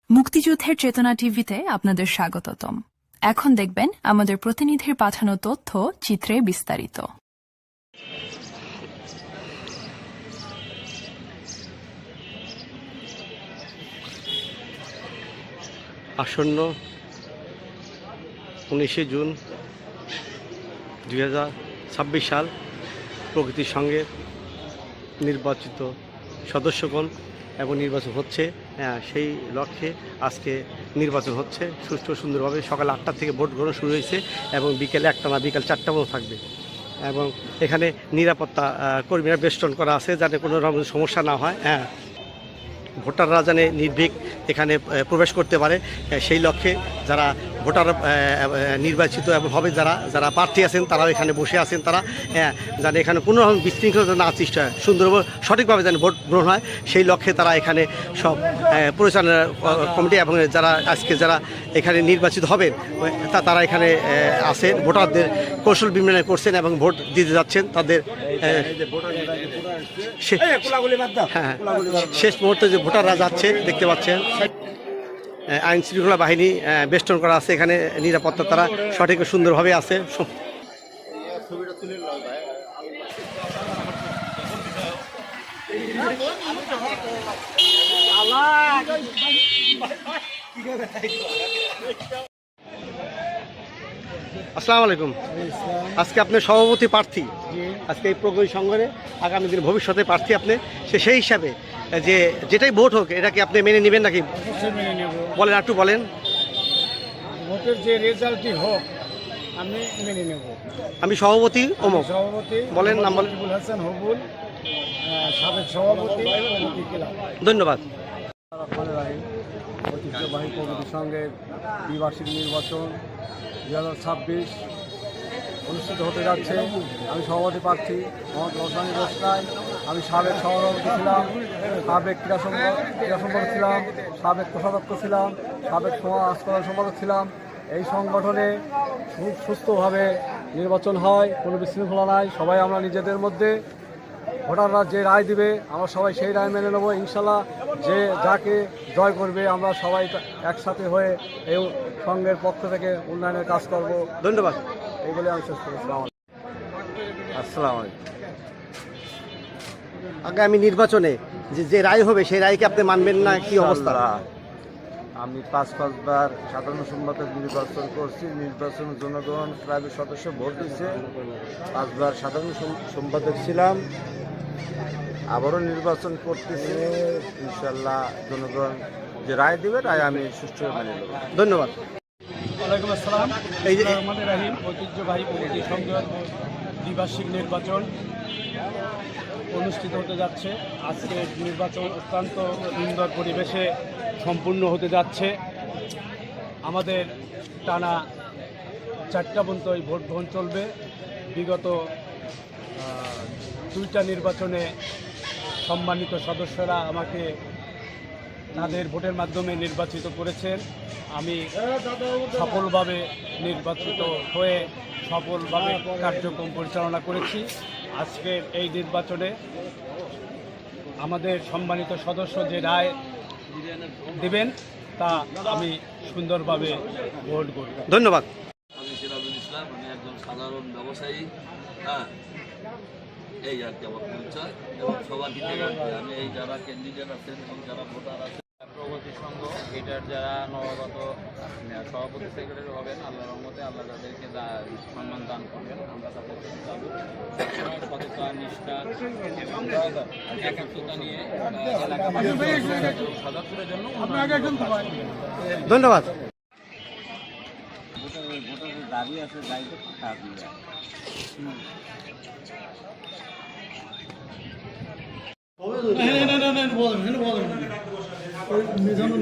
মুক্তিযুদ্ধের চেতনা টিভিতে আপনাদের স্বাগতম। এখন দেখবেন আমাদের প্রতিনিধির পাঠানো তথ্য চিত্রে বিস্তারিত। আসন্ন 19শে জুন 2026 সাল প্রকৃতির সঙ্গে নির্বাচিত সদস্যগণ এবং নির্বাচন হচ্ছে, সেই লক্ষ্যে আজকে নির্বাচন হচ্ছে সুষ্ঠু সুন্দরভাবে। সকাল 8টা থেকে ভোট গ্রহণ শুরু হয়েছে এবং বিকেলে বিকাল 4টা পর্যন্ত থাকবে। এবং এখানে নিরাপত্তা কর্মীরা বেষ্টন করা আছে যাতে কোনো রকম সমস্যা না হয়, ভোটাররা যেন নির্ভীক এখানে প্রবেশ করতে পারে, সেই লক্ষ্যে যারা ভোটার নির্বাচিত এবং হবে যারা প্রার্থী আছেন তারাও এখানে বসে আছেন, তারা যেন এখানে কোনো রকম বিশৃঙ্খলতা না সৃষ্টি হয়, সুন্দরভাবে সঠিকভাবে যেন ভোট গ্রহণ হয় সেই লক্ষ্যে তারা এখানে সব পরিচালনা কমিটি এবং যারা এখানে নির্বাচিত হবেন তারা এখানে আছেন, ভোটারদের কৌশল বিনিময় করছেন এবং ভোট দিতে যাচ্ছেন। তাদের শেষ মুহূর্তে যে ভোটাররা যাচ্ছে দেখতে পাচ্ছেন, আইন শৃঙ্খলা বাহিনী বেষ্টন করা আছে, এখানে নিরাপত্তা তারা সঠিক সুন্দরভাবে আছে। আসসালামু আলাইকুম। আজকে আপনি সভাপতি প্রার্থী, আজকে এই প্রগতি সংগ্রামে আগামী দিন ভবিষ্যতে প্রার্থী আপনি, সেই হিসাবে যে যেটাই ভোট হোক এটাকে আপনি মেনে নেবেন নাকি? মেনে নেব। বলেন, একটু বলেন। ভোটের যে রেজাল্টই হোক আমি মেনে নেব। আমি সভাপতি অমুক, সভাপতি বলেন নাম বলেন। হবিবুল হাসান হবুল, সাবেক সভাপতি প্রগতি ক্লাব। ধন্যবাদ। ঐতিহ্যবাহী প্রগতি সংঘের দ্বিবার্ষিক নির্বাচন 2026 অনুষ্ঠিত হতে যাচ্ছে। আমি সভাপতি প্রার্থী মোহাম্মদ রোশানী রোশনাই। আমি সাবেক সভাপতি ছিলাম, সাবেক ক্রীড়া সম্পাদক ছিলাম, সাবেক কোষাধ্যক্ষ ছিলাম, সাবেক সমাজ কল্যাণ সম্পাদক ছিলাম। এই সংগঠনে খুব সুস্থভাবে নির্বাচন হয়, কোনো বিশৃঙ্খলা নাই। সবাই আমরা নিজেদের মধ্যে ভোটাররা যে রায় দিবে আমরা সবাই সেই রায় মেনে নেবো ইনশাল্লাহ। যে যাকে জয় করবে আমরা সবাই একসাথে হয়ে এই সংঘের পক্ষ থেকে উন্নয়নের কাজ করব। ধন্যবাদ। এই বলে আমি শেষ করেছিলাম। আসসালামু আলাইকুম। আগামী নির্বাচনে যে রায় হবে সেই রায়কে আপনি মানবেন না, কি অবস্থা? আমি পাঁচবার সাধারণ সম্পাদক নির্বাচন করছি, নির্বাচন জনগণ ক্লাবের সদস্য ভোট দিচ্ছে, 5বার সাধারণ সম্পাদক ছিলাম, আবারও নির্বাচন করতেছি। ইনশাল্লাহ জনগণ যে রায় দেবে রায় আমি সুষ্ঠুভাবে মেনে নেব। ধন্যবাদ। ওয়ালাইকুম আসসালাম। এই যে রাহিম ঐতিহ্যবাহী প্রগতি সংঘের দ্বিবার্ষিক নির্বাচন অনুষ্ঠিত হতে যাচ্ছে। আজকের নির্বাচন অত্যন্ত সুন্দর পরিবেশে সম্পূর্ণ হতে যাচ্ছে। আমাদের টানা 4টা পর্যন্ত এই ভোট গ্রহণ চলবে। বিগত 2টা নির্বাচনে সম্মানিত সদস্যরা আমাকে তাদের ভোটের মাধ্যমে নির্বাচিত করেছেন। আমি সফলভাবে নির্বাচিত হয়ে সফলভাবে কার্যক্রম পরিচালনা করেছি। আজকের এই নির্বাচনে আমাদের সম্মানিত সদস্য যে রায় দেবেন তা আমি সুন্দরভাবে ভোট করব। ধন্যবাদ। আমি সিরাজুল ইসলাম, আমি একজন সাধারণ ব্যবসায়ী। এই আর কি আমার পরিচয় এবং সবার দিকে আমি এই যারা ক্যান্ডিডেট আছেন এবং যারা ভোটার আছেন, প্রগতি সংঘ এটার যারা নবাগত সভাপতি সেক্রেটারি হবেন, আল্লাহর রহমতে আল্লাহ তাদেরকে সম্মান দান করবেন। আমরা তাদেরকে যাবো সবসময় সততা, নিষ্ঠা এবং একাত্মতা নিয়ে এলাকাবাসী সাজাপুরের জন্য ধন্যবাদ। ভোটারের দাবি আছে, দায়িত্ব ফাঁকা দিয়ে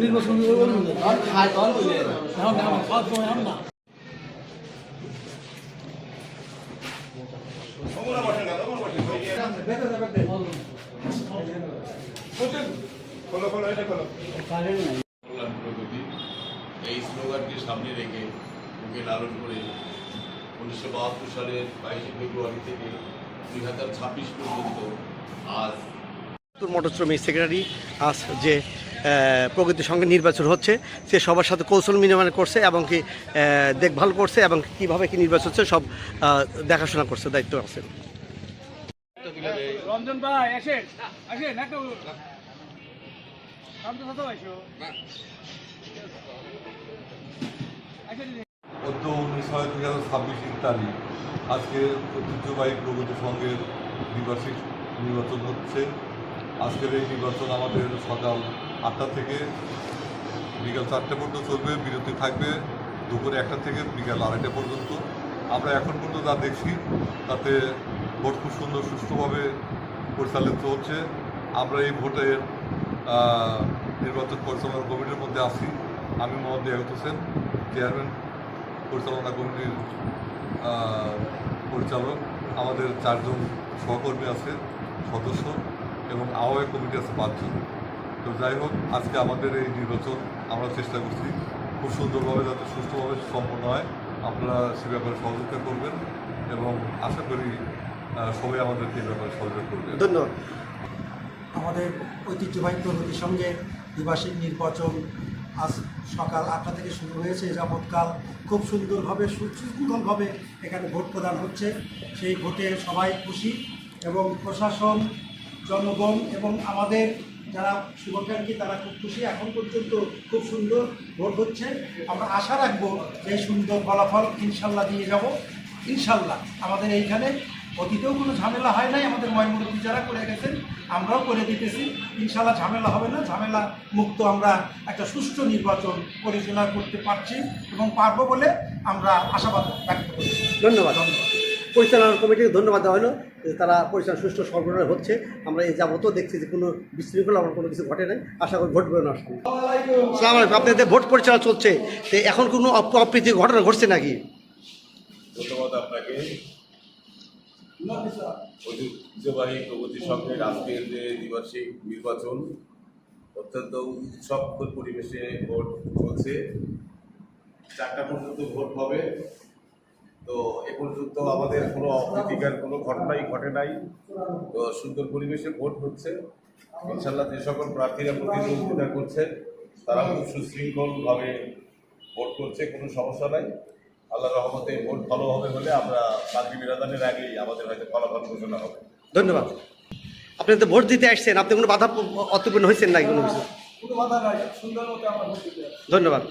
নির্বাচন এই স্লোগানকে সামনে রেখে ওকে লালন করে 1972 সালের 22 ফেব্রুয়ারি থেকে 2026 পর্যন্ত আজ মোটর শ্রমিক সেক্রেটারি আজ যে প্রগতির সঙ্গে নির্বাচন হচ্ছে, সে সবার সাথে কৌশল বিনিময় করছে এবং কি দেখভাল করছে এবং কীভাবে কি নির্বাচন হচ্ছে সব দেখাশোনা করছে, দায়িত্ব আছে। রঞ্জন ভাই আসেন আসেন একটু গত 19/2026 তারিখ আজকে ঐতিহ্যবাহী প্রগতি সংঘের দ্বিবার্ষিক নির্বাচন হচ্ছে। আজকের এই নির্বাচন আমাদের সকাল 8টা থেকে বিকাল 4টে পর্যন্ত চলবে, বিরতি থাকবে দুপুর 1টা থেকে বিকাল 2:30 পর্যন্ত। আমরা এখন পর্যন্ত যা দেখছি তাতে ভোট খুব সুন্দর সুষ্ঠুভাবে পরিচালিত হচ্ছে। আমরা এই ভোটের নির্বাচন পরিচালনা কমিটির মধ্যে আছি। আমি মোহাম্মদ ইয়াকুত হোসেন, চেয়ারম্যান পরিচালনা কমিটির পরিচালক। আমাদের 4 জন সহকর্মী আছে, সদস্য, এবং আহ্বায়ক কমিটি আছে 5 জন। তো যাই হোক, আজকে আমাদের এই নির্বাচন আমরা চেষ্টা করছি খুব সুন্দরভাবে যাতে সুষ্ঠুভাবে সম্পন্ন হয়। আপনারা সে ব্যাপারে সহযোগিতা করবেন এবং আশা করি সবাই আমাদেরকে এই ব্যাপারে সহযোগিতা করবেন। ধন্যবাদ। আমাদের ঐতিহ্যবাহী প্রগতির সঙ্গে দ্বিবার্ষিক নির্বাচন আজ সকাল 8টা থেকে শুরু হয়েছে। যাবৎকাল খুব সুন্দরভাবে সুশৃঙ্খলভাবে এখানে ভোট প্রদান হচ্ছে। সেই ভোটে সবাই খুশি এবং প্রশাসন, জনগণ এবং আমাদের যারা শুভাকাঙ্ক্ষী তারা খুব খুশি। এখন পর্যন্ত খুব সুন্দর ভোট হচ্ছে। আমরা আশা রাখবো যে সুন্দর ফলাফল ইনশাল্লাহ দিয়ে যাব। ইনশাল্লাহ আমাদের এইখানে অতীতেও কোনো ঝামেলা হয় নাই, আমাদের ময়মুরব্বী যারা করে গেছেন আমরাও করে দিতেছি। ইনশাল্লাহ ঝামেলা হবে না, ঝামেলা মুক্ত আমরা একটা সুষ্ঠু নির্বাচন পরিচালনা করতে পারছি এবং পারবো বলে আমরা আশাবাদ ব্যক্ত করছি। ধন্যবাদ। পরিচালনা কমিটিকে ধন্যবাদ দেওয়া হলো যে তারা পরিচালনা সুষ্ঠু সরবরাহ হচ্ছে। আমরা এই যাবতও দেখছি যে কোনো বিশৃঙ্খলা আমার কোনো কিছু ঘটে নাই। আশা করি ঘটবে না। আসসালামু আলাইকুম। আপনাদের ভোট পরিচালনা চলছে, তো এখন কোনো অপ্রীতি ঘটনা ঘটছে নাকি? ধন্যবাদ আপনাকে। ঐতিহ্যবাহী প্রগতি সংঘের আজকের যে দ্বিবার্ষিক নির্বাচন অত্যন্ত উৎসবমুখর পরিবেশে ভোট চলছে। 4টা পর্যন্ত ভোট হবে। তো এ পর্যন্ত আমাদের কোনো অপ্রীতিকর কোনো ঘটনাই ঘটে নাই। তো সুন্দর পরিবেশে ভোট হচ্ছে। ইনশাল্লাহ যে সকল প্রার্থীরা প্রতিদ্বন্দ্বিতা করছেন তারা খুব সুশৃঙ্খলভাবে ভোট করছে, কোনো সমস্যা নাই। আল্লাহর রহমতে ভোট ভালো হবে বলে আমরা মাগরিবের আযানের আগেই আমাদের হয়তো ফলাফল ঘোষণা হবে। ধন্যবাদ। আপনি তো ভোট দিতে আসছেন, আপনি কোনো বাধা অতিপূর্ণ হয়েছেন না কোনো কিছু? কোনো বাধা নাই, সুন্দর মতো আমরা ভোট দিতে ধন্যবাদ।